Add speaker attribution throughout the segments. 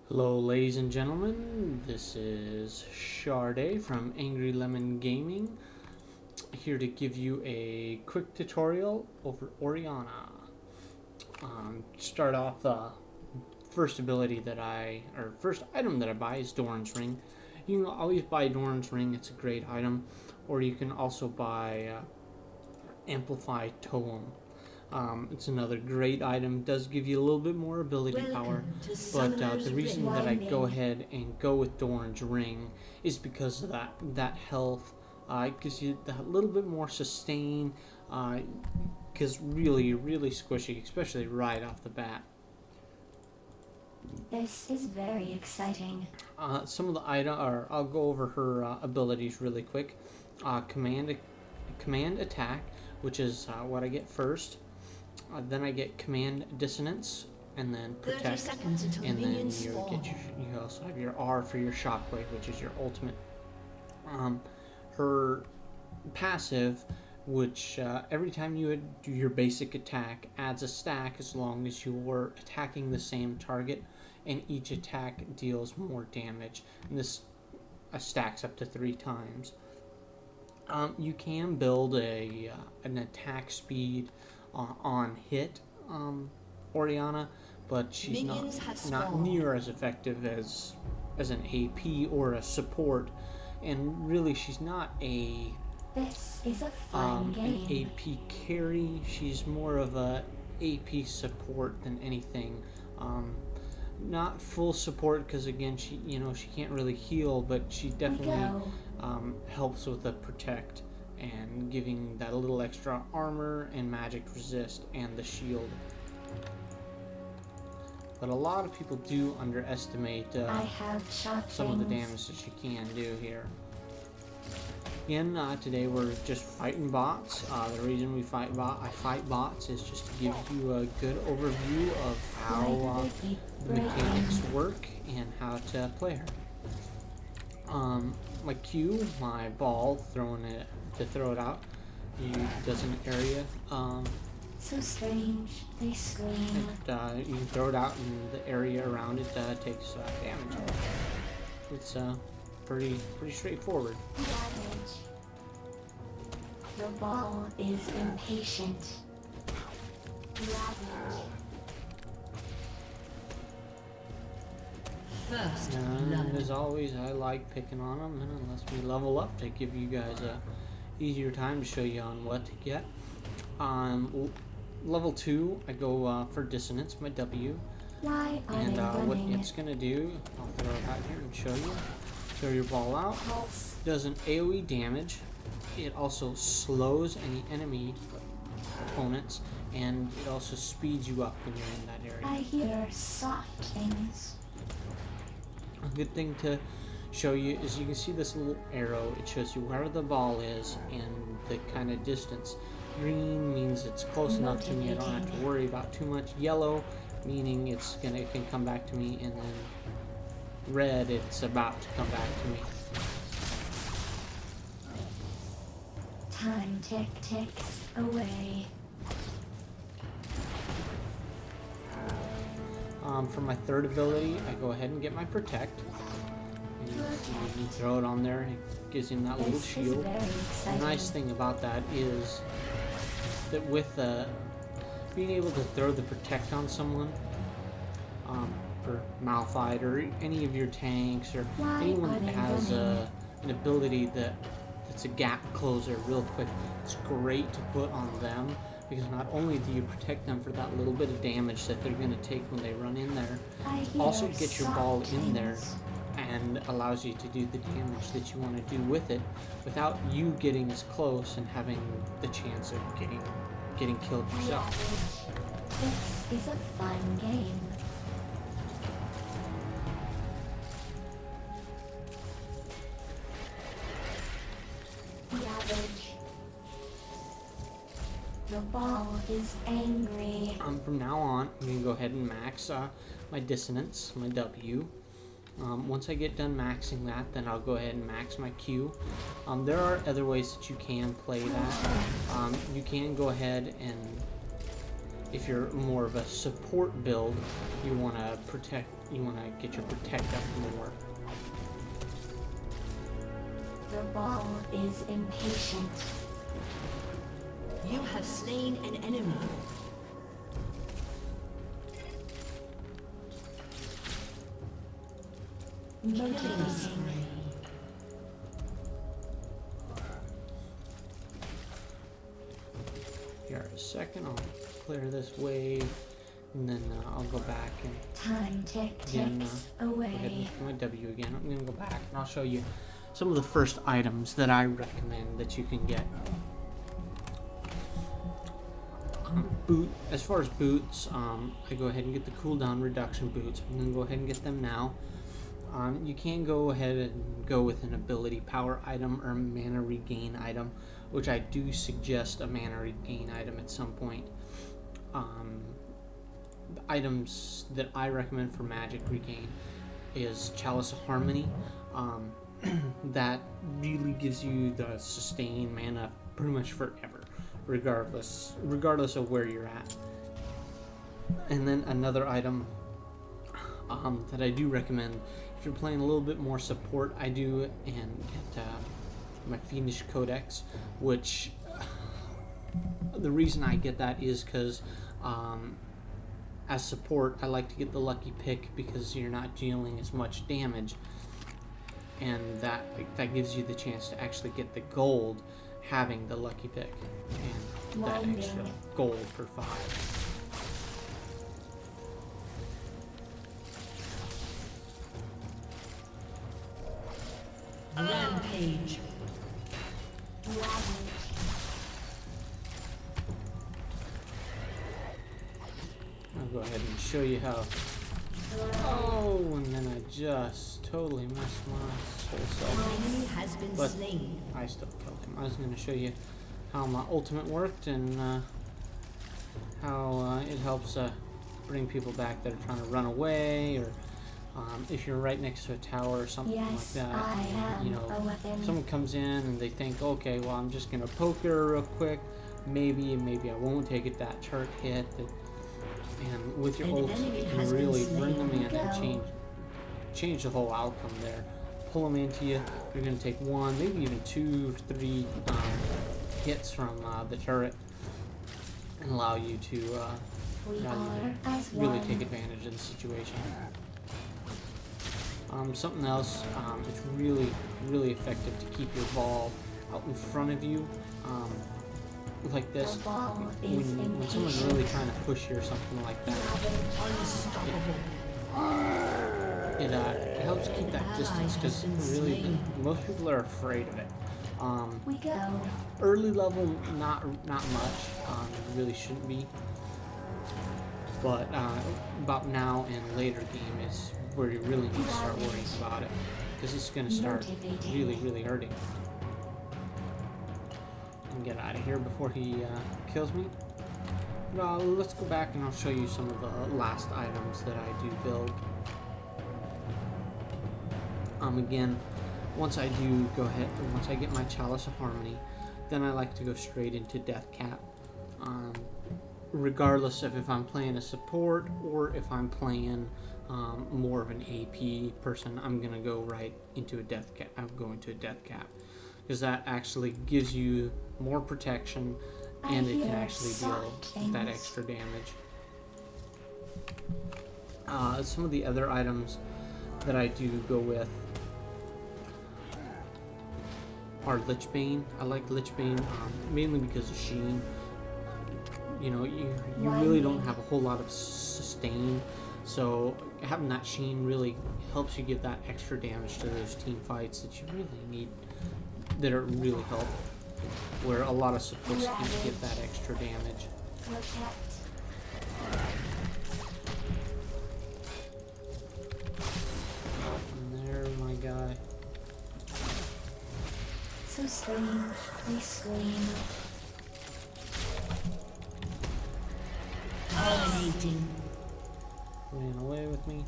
Speaker 1: Hello ladies and gentlemen, this is Sharday from Angry Lemon Gaming, here to give you a quick tutorial over Orianna. Start off, first item that I buy is Doran's Ring. You can always buy Doran's Ring, it's a great item, or you can also buy Amplify Toem. It's another great item. Does give you a little bit more ability power, but the reason that I go ahead and go with Doran's Ring is because of that health. It gives you that little bit more sustain, because really squishy, especially right off the bat.
Speaker 2: This is very exciting.
Speaker 1: Some of the I'll go over her abilities really quick. Command attack, which is what I get first. Then I get command dissonance, and then protect, and then you also have your R for your shockwave, which is your ultimate. Her passive, which every time you do your basic attack, adds a stack as long as you're attacking the same target, and each attack deals more damage. And this stacks up to 3 times. You can build an attack speed on hit Orianna, but she's not near as effective as an AP or a support, and really she's not an AP carry. She's more of a AP support than anything. Not full support, because again she can't really heal, but she definitely helps with the protect and giving that a little extra armor and magic resist and the shield. But a lot of people do underestimate some of the damage that she can do here. Again, today we're just fighting bots. The reason I fight bots is just to give you a good overview of how the mechanics work and how to play her. My Q, my ball, throw it out. Does an area.
Speaker 2: So strange. They scream.
Speaker 1: You can throw it out, and the area around it takes damage. It's pretty straightforward.
Speaker 2: Damage. The ball is impatient. Ravage. First
Speaker 1: and as always, I like picking on them, and unless we level up to give you guys a easier time to show you on what to get. Level 2, I go for Dissonance, my W. And what it's going to do, I'll throw it out here and show you. Throw your ball out. Does an AoE damage. It also slows any enemy opponents, and it also speeds you up when you're in that area.
Speaker 2: I hear soft things.
Speaker 1: A good thing to show you is you can see this little arrow. It shows you where the ball is and the kind of distance. Green means it's close enough to me, I don't have to worry about too much. Yellow meaning it can come back to me, and then red, it's about to come back to me.
Speaker 2: Time ticks away.
Speaker 1: For my third ability, I go ahead and get my protect. And you throw it on there, it gives him that little shield. The nice thing about that is that with being able to throw the protect on someone, for Malphite or any of your tanks, or anyone that has an ability that's a gap closer real quick, it's great to put on them, because not only do you protect them for that little bit of damage that they're going to take when they run in there, also get your ball in there and allows you to do the damage that you want to do with it without you getting as close and having the chance of getting killed yourself.
Speaker 2: This is a fun game. The ball is angry.
Speaker 1: From now on, I'm going to go ahead and max my Dissonance, my W. Once I get done maxing that, then I'll go ahead and max my Q. There are other ways that you can play that. You can go ahead and if you're more of a support build, you want to get your protect up more.
Speaker 2: The ball is impatient.
Speaker 3: You have slain an enemy.
Speaker 2: Killing spree.
Speaker 1: Here, a second, I'll clear this wave, and then I'll go back and
Speaker 2: Time ticks
Speaker 1: go ahead
Speaker 2: away.
Speaker 1: and hit my W again. I'm gonna go back and I'll show you some of the first items that I recommend that you can get. As far as boots, I go ahead and get the cooldown reduction boots. I'm gonna go ahead and get them now. You can go ahead and go with an ability power item or a mana regain item, which I do suggest a mana regain item at some point. The items that I recommend for magic regain is Chalice of Harmony. That really gives you the sustain mana pretty much forever, regardless of where you're at. And then another item that I do recommend if you're playing a little bit more support, I do and get my Fiendish Codex, which the reason I get that is because as support I like to get the lucky pick because you're not dealing as much damage, and that gives you the chance to actually get the gold having the lucky pick and that extra gold per 5.
Speaker 3: Rampage.
Speaker 1: I'll go ahead and show you how. Oh, and then I just totally messed my whole self.
Speaker 3: Enemy has been
Speaker 1: But
Speaker 3: slain.
Speaker 1: I still killed him. I was going to show you how my ultimate worked and how it helps bring people back that are trying to run away, or if you're right next to a tower or something like that. You know, someone comes in and they think, okay, well, I'm just going to poke her real quick. Maybe I won't take it that turret hit. And with your ult, you can really bring them in and change the whole outcome there. Pull them into you. You're going to take 1, maybe even 2, 3 hits from the turret and allow you to really take advantage of the situation. Something else, it's really effective to keep your ball out in front of you. Like this, when someone's really trying to push you or something like that, it helps keep that distance, because really most people are afraid of it. Early level, not much. It really shouldn't be, but about now and later game is where you really need to start worrying about it, because it's going to start really hurting. Get out of here before he kills me. Well, let's go back and I'll show you some of the last items that I do build. Again, once I get my Chalice of Harmony, then I like to go straight into Death Cap. Regardless of if I'm playing a support or if I'm playing more of an AP person, I'm gonna go right into a Death Cap. I'm going to a Death Cap, because that actually gives you more protection and it can actually deal that extra damage. Some of the other items that I do go with are Lichbane. I like Lichbane mainly because of Sheen. You know, you really don't have a whole lot of sustain, so having that Sheen really helps you give that extra damage to those team fights that you really need, that are really helpful, where a lot of supports can't get that extra damage. And there, my guy.
Speaker 2: So scream, please scream.
Speaker 3: Dominating.
Speaker 1: Ran away with me.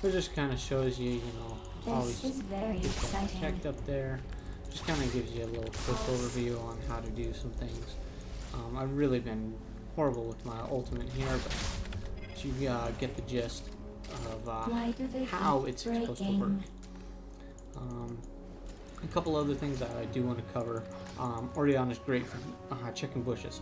Speaker 1: It just kind of shows you, you know, always
Speaker 2: This is very exciting.
Speaker 1: protect up there. Just kind of gives you a little quick overview on how to do some things. I've really been horrible with my ultimate here, but you get the gist of how it's supposed to work. A couple other things that I do want to cover. Orianna is great for checking bushes.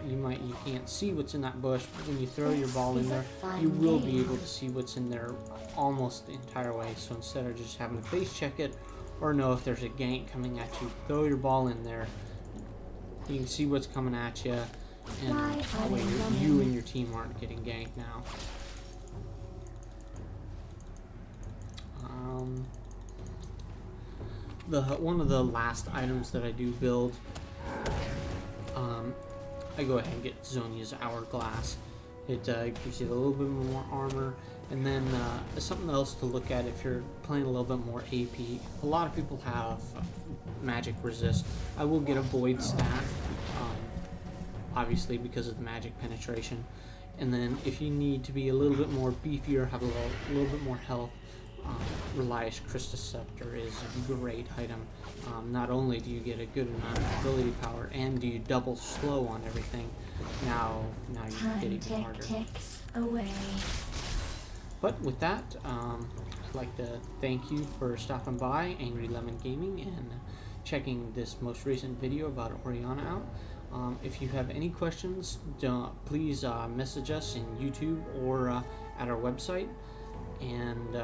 Speaker 1: You can't see what's in that bush, but when you throw your ball in there, you will be able to see what's in there almost the entire way. So instead of just having to face check it or know if there's a gank coming at you, throw your ball in there. You can see what's coming at you, and that way you and your team aren't getting ganked now. One of the last items that I do build, I go ahead and get Zonia's Hourglass. It gives you a little bit more armor, and then something else to look at if you're playing a little bit more AP. A lot of people have magic resist. I will get a void staff, obviously because of the magic penetration. And then if you need to be a little bit more beefier, have a little bit more health, Relias Christus Scepter is a great item. Not only do you get a good amount of ability power, and do you double slow on everything, now you get even harder.
Speaker 2: Away.
Speaker 1: But with that, I'd like to thank you for stopping by Angry Lemon Gaming and checking this most recent video about Orianna out. If you have any questions, please message us in YouTube or at our website. And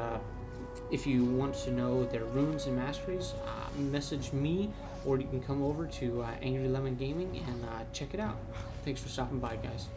Speaker 1: if you want to know their runes and masteries, message me, or you can come over to Angry Lemon Gaming and check it out. Thanks for stopping by, guys.